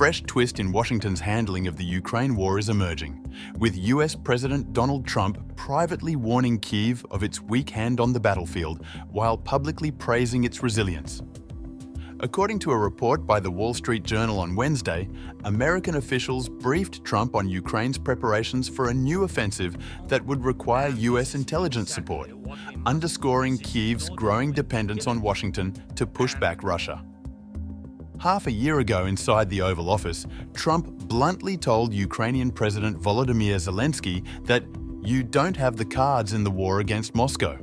fresh twist in Washington's handling of the Ukraine war is emerging, with US President Donald Trump privately warning Kyiv of its weak hand on the battlefield while publicly praising its resilience. According to a report by the Wall Street Journal on Wednesday, American officials briefed Trump on Ukraine's preparations for a new offensive that would require US intelligence support, underscoring Kyiv's growing dependence on Washington to push back Russia. Half a year ago inside the Oval Office, Trump bluntly told Ukrainian President Volodymyr Zelensky that you don't have the cards in the war against Moscow.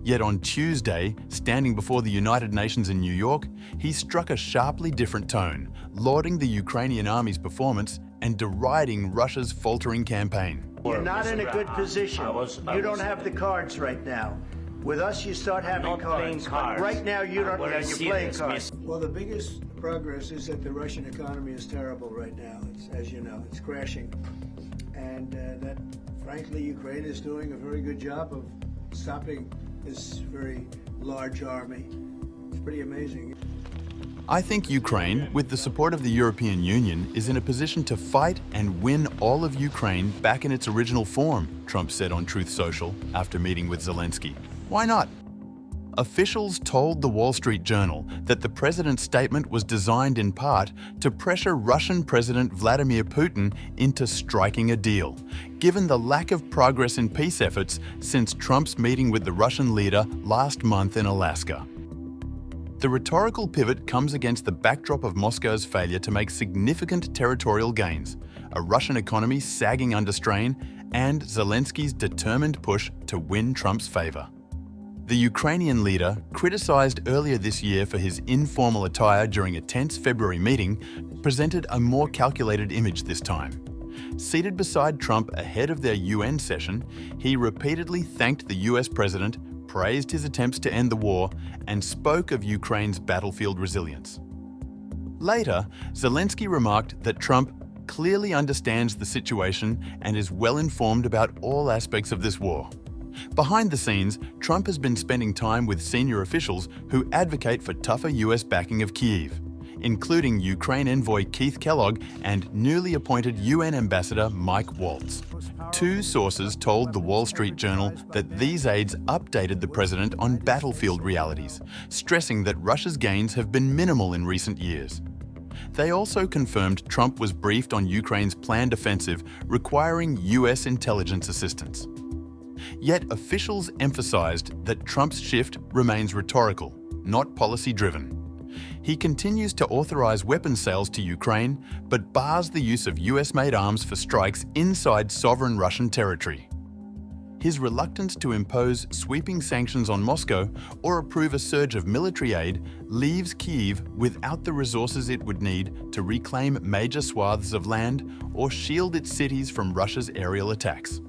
Yet on Tuesday, standing before the United Nations in New York, he struck a sharply different tone, lauding the Ukrainian army's performance and deriding Russia's faltering campaign. You're not in a good position. You don't have the cards right now. With us, you start having cards. Right now, you don't. You're playing cards. Well, the biggest progress is that the Russian economy is terrible right now. As you know, it's crashing, and that, frankly, Ukraine is doing a very good job of stopping this very large army. It's pretty amazing. I think Ukraine, with the support of the European Union, is in a position to fight and win all of Ukraine back in its original form, Trump said on Truth Social after meeting with Zelensky. Why not? Officials told the Wall Street Journal that the president's statement was designed in part to pressure Russian President Vladimir Putin into striking a deal, given the lack of progress in peace efforts since Trump's meeting with the Russian leader last month in Alaska. The rhetorical pivot comes against the backdrop of Moscow's failure to make significant territorial gains, a Russian economy sagging under strain, and Zelensky's determined push to win Trump's favor. The Ukrainian leader, criticized earlier this year for his informal attire during a tense February meeting, presented a more calculated image this time. Seated beside Trump ahead of their UN session, he repeatedly thanked the US president, praised his attempts to end the war, and spoke of Ukraine's battlefield resilience. Later, Zelensky remarked that Trump clearly understands the situation and is well informed about all aspects of this war. Behind the scenes, Trump has been spending time with senior officials who advocate for tougher US backing of Kyiv, including Ukraine envoy Keith Kellogg and newly appointed UN ambassador Mike Waltz. Two sources told the Wall Street Journal that these aides updated the president on battlefield realities, stressing that Russia's gains have been minimal in recent years. They also confirmed Trump was briefed on Ukraine's planned offensive requiring US intelligence assistance. Yet officials emphasized that Trump's shift remains rhetorical, not policy-driven. He continues to authorize weapons sales to Ukraine, but bars the use of US-made arms for strikes inside sovereign Russian territory. His reluctance to impose sweeping sanctions on Moscow or approve a surge of military aid leaves Kyiv without the resources it would need to reclaim major swaths of land or shield its cities from Russia's aerial attacks.